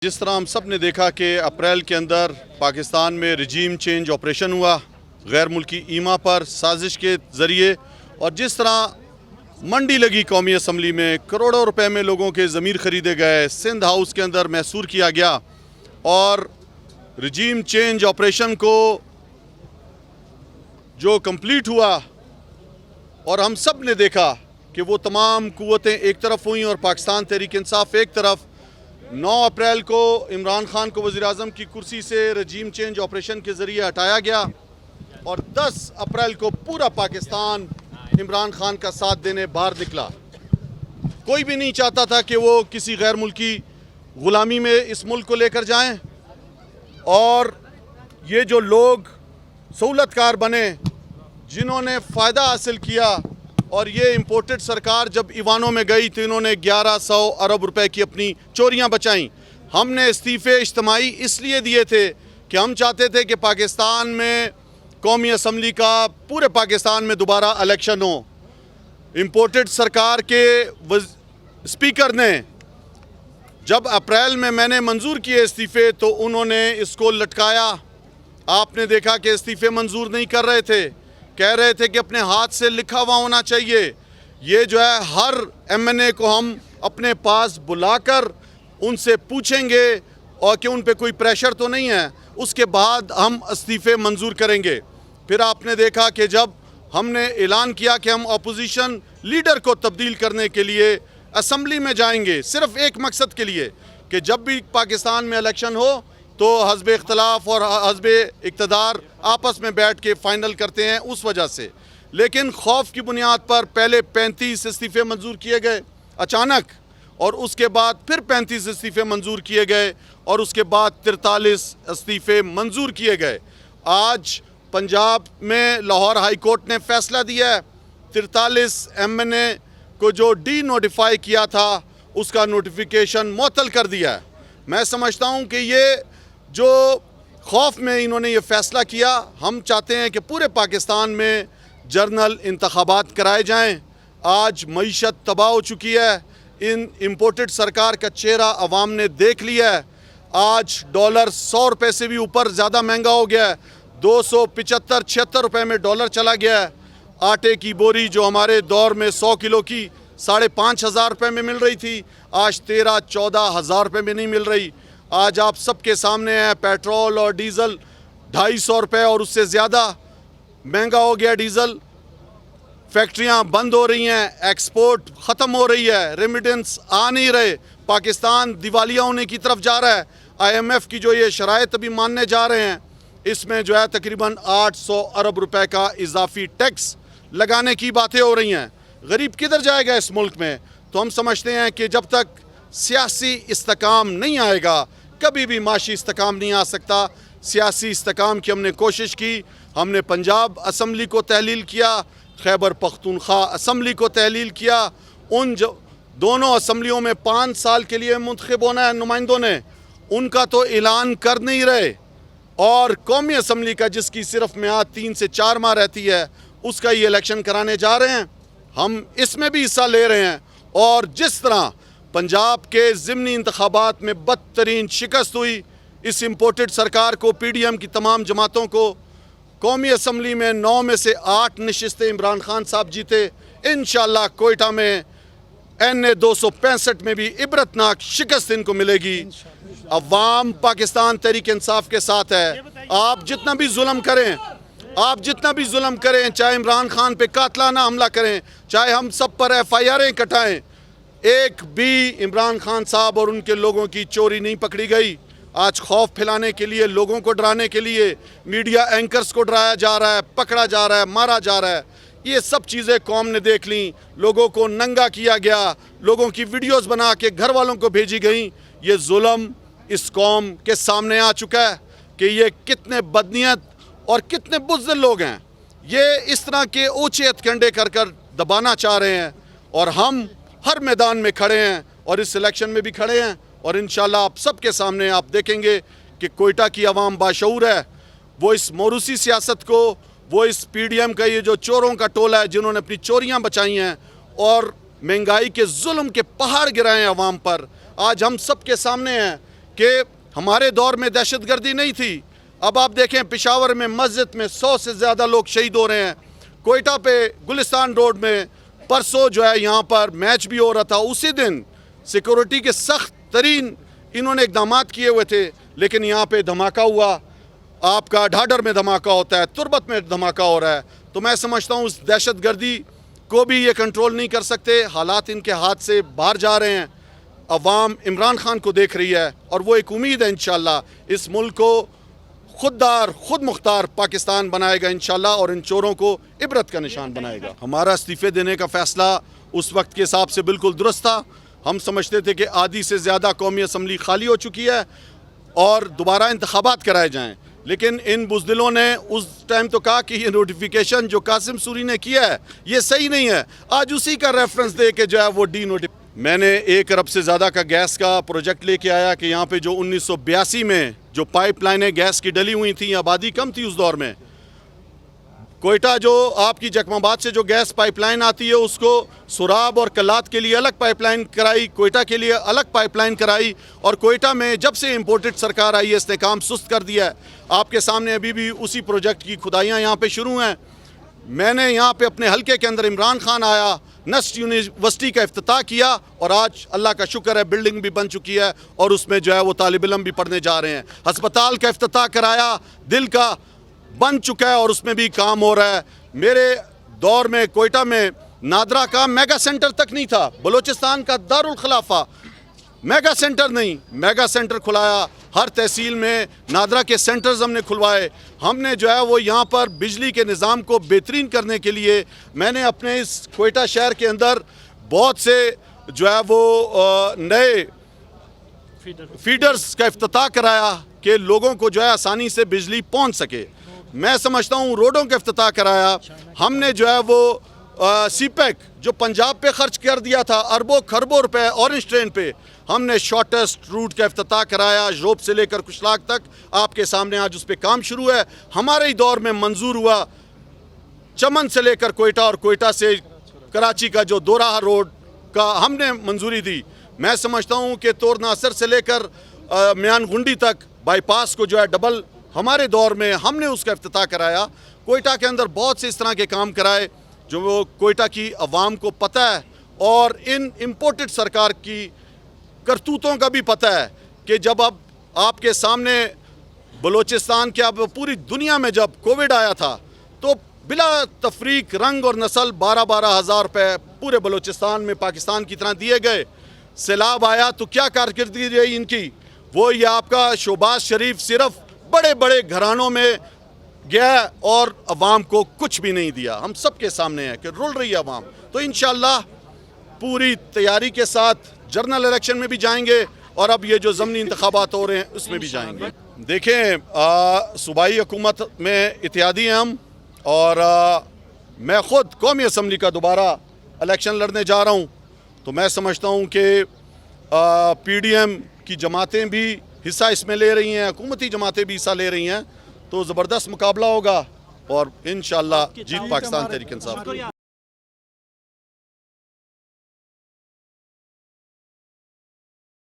जिस तरह हम सब ने देखा कि अप्रैल के अंदर पाकिस्तान में रजीम चेंज ऑपरेशन हुआ गैर मुल्की ईमा पर साजिश के ज़रिए, और जिस तरह मंडी लगी कौमी असम्बली में करोड़ों रुपए में लोगों के ज़मीर ख़रीदे गए, सिंध हाउस के अंदर महसूर किया गया और रजीम चेंज ऑपरेशन को जो कंप्लीट हुआ और हम सब ने देखा कि वो तमाम कुव्वतें एक तरफ हुई और पाकिस्तान तहरीक इंसाफ एक तरफ। 9 अप्रैल को इमरान खान को वज़ीर-ए-आज़म की कुर्सी से रजीम चेंज ऑपरेशन के ज़रिए हटाया गया और 10 अप्रैल को पूरा पाकिस्तान इमरान खान का साथ देने बाहर निकला। कोई भी नहीं चाहता था कि वो किसी गैर मुल्की ग़ुलामी में इस मुल्क को लेकर जाएं, और ये जो लोग सहूलतकार बने जिन्होंने फ़ायदा हासिल किया, और ये इम्पोर्टेड सरकार जब ईवानों में गई तो इन्होंने 1100 अरब रुपए की अपनी चोरियां बचाईं। हमने इस्तीफ़े इज्तिमाई इसलिए दिए थे कि हम चाहते थे कि पाकिस्तान में कौमी असम्बली का पूरे पाकिस्तान में दोबारा इलेक्शन हो। इम्पोर्टेड सरकार के स्पीकर ने जब अप्रैल में मैंने मंजूर किए इस्तीफ़े तो उन्होंने इसको लटकाया। आपने देखा कि इस्तीफ़े मंजूर नहीं कर रहे थे, कह रहे थे कि अपने हाथ से लिखा हुआ होना चाहिए। ये जो है हर एमएनए को हम अपने पास बुलाकर उनसे पूछेंगे और कि उन पे कोई प्रेशर तो नहीं है, उसके बाद हम इस्तीफ़े मंजूर करेंगे। फिर आपने देखा कि जब हमने ऐलान किया कि हम अपोजिशन लीडर को तब्दील करने के लिए असम्बली में जाएंगे, सिर्फ़ एक मकसद के लिए कि जब भी पाकिस्तान में इलेक्शन हो तो हज़ब इख्तलाफ और हज़ब इक़्तिदार आपस में बैठ के फ़ाइनल करते हैं, उस वजह से। लेकिन खौफ की बुनियाद पर पहले 35 इस्तीफ़े मंजूर किए गए अचानक, और उसके बाद फिर 35 इस्तीफ़े मंजूर किए गए, और उसके बाद 43 इस्तीफ़े मंजूर किए गए। आज पंजाब में लाहौर हाई कोर्ट ने फ़ैसला दिया है, 43 एमएनए को जो डी नोटिफाई किया था उसका नोटिफिकेशन मुअत्तल कर दिया है। मैं समझता हूँ कि ये जो खौफ में इन्होंने ये फ़ैसला किया, हम चाहते हैं कि पूरे पाकिस्तान में जनरल इंतखाबात कराए जाएं। आज मईशत तबाह हो चुकी है, इन इम्पोर्टेड सरकार का चेहरा अवाम ने देख लिया है। आज डॉलर 100 रुपये से भी ऊपर ज़्यादा महंगा हो गया है, 275-76 रुपये में डॉलर चला गया है। आटे की बोरी जो हमारे दौर में 100 किलो की 5,500 रुपये में मिल रही थी, आज 13-14 हज़ार रुपये में नहीं मिल रही। आज आप सबके सामने है पेट्रोल और डीज़ल 250 रुपये और उससे ज़्यादा महंगा हो गया डीज़ल। फैक्ट्रियां बंद हो रही हैं, एक्सपोर्ट ख़त्म हो रही है, रेमिटेंस आ नहीं रहे, पाकिस्तान दिवालिया होने की तरफ जा रहा है। IMF की जो ये शराइत अभी मानने जा रहे हैं, इसमें जो है तकरीबन 800 अरब रुपए का इजाफी टैक्स लगाने की बातें हो रही हैं। गरीब किधर जाएगा इस मुल्क में? तो हम समझते हैं कि जब तक सियासी इस्तेकाम नहीं आएगा, कभी भी माशी इस्तेकाम नहीं आ सकता। सियासी इस्तेकाम की हमने कोशिश की, हमने पंजाब असम्बली को तहलील किया, खैबर पख्तूनख्वा असम्बली को तहलील किया। उन जो दोनों असम्बलियों में 5 साल के लिए मुंतखब होना है नुमाइंदों ने, उनका तो ऐलान कर नहीं रहे, और कौमी असम्बली का जिसकी सिर्फ मियाद 3 से 4 माह रहती है, उसका ये इलेक्शन कराने जा रहे हैं। हम इसमें भी हिस्सा ले रहे हैं। और जिस तरह पंजाब के ज़िमनी इंतखाबात में बदतरीन शिकस्त हुई, इस इम्पोर्टेड सरकार को, PDM की तमाम जमातों को, कौमी असम्बली में 9 में से 8 नशिस्तें इमरान खान साहब जीते। इंशाअल्लाह कोयटा में NA 265 में भी इबरतनाक शिकस्त इनको मिलेगी। अवाम पाकिस्तान तहरीक इंसाफ के साथ है। आप जितना भी जुल्म करें, चाहे इमरान खान पे कातलाना हमला करें, चाहे हम सब पर FIR कटाएं, एक भी इमरान खान साहब और उनके लोगों की चोरी नहीं पकड़ी गई। आज खौफ फैलाने के लिए, लोगों को डराने के लिए मीडिया एंकर्स को डराया जा रहा है, पकड़ा जा रहा है, मारा जा रहा है। ये सब चीज़ें कौम ने देख ली, लोगों को नंगा किया गया, लोगों की वीडियोस बना के घर वालों को भेजी गई। ये जुल्म इस कौम के सामने आ चुका है कि ये कितने बदनीयत और कितने बुज़दिल लोग हैं। ये इस तरह के ऊँचे हथकंडे कर कर दबाना चाह रहे हैं, और हम हर मैदान में खड़े हैं और इस इलेक्शन में भी खड़े हैं। और इंशाल्लाह आप सबके सामने आप देखेंगे कि कोयटा की आवाम बाशऊर है। वो इस मोरूसी सियासत को, वो इस PDM का ये जो चोरों का टोला है जिन्होंने अपनी चोरियां बचाई हैं और महंगाई के जुल्म के पहाड़ गिराए हैं आवाम पर, आज हम सब के सामने हैं कि हमारे दौर में दहशतगर्दी नहीं थी। अब आप देखें पेशावर में मस्जिद में 100 से ज़्यादा लोग शहीद हो रहे हैं। कोयटा पे गुलिस्तान रोड में परसों जो है यहाँ पर मैच भी हो रहा था, उसी दिन सिक्योरिटी के सख्त तरीन इन्होंने इकदाम किए हुए थे, लेकिन यहाँ पे धमाका हुआ। आपका ढाडर में धमाका होता है, तुरबत में धमाका हो रहा है। तो मैं समझता हूँ उस दहशतगर्दी को भी ये कंट्रोल नहीं कर सकते। हालात इनके हाथ से बाहर जा रहे हैं। अवाम इमरान खान को देख रही है और वो एक उम्मीद है इंशाल्लाह इस मुल्क को खुददार खुद मुख्तार पाकिस्तान बनाएगा इंशाल्लाह, और इन चोरों को इबरत का निशान बनाएगा। हमारा इस्तीफ़े देने का फ़ैसला उस वक्त के हिसाब से बिल्कुल दुरुस्त था। हम समझते थे कि आधी से ज़्यादा कौमी असम्बली खाली हो चुकी है और दोबारा इंतखाबात कराए जाएँ, लेकिन इन बुज़दिलों ने उस टाइम तो कहा कि ये नोटिफिकेशन जो कासिम सूरी ने किया है ये सही नहीं है। आज उसी का रेफरेंस दे के जो है वो मैंने 1 अरब से ज़्यादा का गैस का प्रोजेक्ट लेके आया कि यहाँ पे जो 1982 में जो पाइपलाइनें गैस की डली हुई थी, आबादी कम थी उस दौर में। कोयटा जो आपकी जकमाबाद से जो गैस पाइपलाइन आती है उसको सुराब और कलात के लिए अलग पाइपलाइन कराई, कोयटा के लिए अलग पाइपलाइन कराई। और कोयटा में जब से इम्पोर्टेड सरकार आई है इसने काम सुस्त कर दिया है। आपके सामने अभी भी उसी प्रोजेक्ट की खुदाइयाँ यहाँ पे शुरू हैं। मैंने यहाँ पे अपने हलके के अंदर इमरान खान आया, नस्ट यूनिवर्सिटी का इफ्तिताह किया और आज अल्लाह का शुक्र है बिल्डिंग भी बन चुकी है और उसमें जो है वो तालिब इल्म भी पढ़ने जा रहे हैं। अस्पताल का इफ्तिताह कराया, दिल का बन चुका है और उसमें भी काम हो रहा है। मेरे दौर में कोयटा में नादरा का मेगा सेंटर तक नहीं था, बलोचिस्तान का दारुल खिलाफा मेगा सेंटर नहीं, मेगा सेंटर खुलाया। हर तहसील में नादरा के सेंटर्स हमने खुलवाए। हमने जो है वो यहाँ पर बिजली के निज़ाम को बेहतरीन करने के लिए मैंने अपने इस कोयटा शहर के अंदर बहुत से जो है वो नए फीडर्स का इफ्तिताह कराया कि लोगों को जो है आसानी से बिजली पहुँच सके। मैं समझता हूँ रोडों का इफ्तिताह कराया हमने, जो है वो सीपैक जो पंजाब पे खर्च कर दिया था अरबों खरबों रुपए ऑरेंज ट्रेन पे, हमने शॉर्टेस्ट रूट का इफ्तिताह कराया जोब से लेकर कुशलाग तक। आपके सामने आज उस पर काम शुरू है। हमारे ही दौर में मंजूर हुआ चमन से लेकर कोयटा और कोयटा से कराची का जो दोराहा रोड का हमने मंजूरी दी। मैं समझता हूँ कि तोर नासर से लेकर म्यान गुंडी तक बाईपास को जो है डबल हमारे दौर में हमने उसका इफ्तिताह कराया। कोयटा के अंदर बहुत से इस तरह के काम कराए जो वो कोयटा की अवाम को पता है और इन इम्पोर्टेड सरकार की करतूतों का भी पता है कि जब अब आपके सामने बलोचिस्तान के अब पूरी दुनिया में जब कोविड आया था तो बिला तफरीक रंग और नस्ल 12-12 हज़ार रुपये पूरे बलोचिस्तान में पाकिस्तान की तरह दिए गए। सैलाब आया तो क्या कारकर्दगी रही इनकी, वो ये आपका शोबाज शरीफ सिर्फ बड़े बड़े घरानों में गया और अवाम को कुछ भी नहीं दिया। हम सब के सामने है कि रुल रही है अवाम। तो इंशाअल्लाह पूरी तैयारी के साथ जनरल इलेक्शन में भी जाएंगे और अब ये जो ज़मनी इंतखाबात हो रहे हैं उसमें भी जाएंगे। देखें सूबाई हुकूमत में इत्तेहादी हैं हम और मैं ख़ुद कौमी असम्बली का दोबारा इलेक्शन लड़ने जा रहा हूँ। तो मैं समझता हूँ कि PDM की जमातें भी हिस्सा इसमें ले रही हैं, हुकूमती जमातें भी हिस्सा ले रही हैं। तो ज़बरदस्त मुकाबला होगा और इंशाअल्लाह जीत पाकिस्तान तहरीक इंसाफ।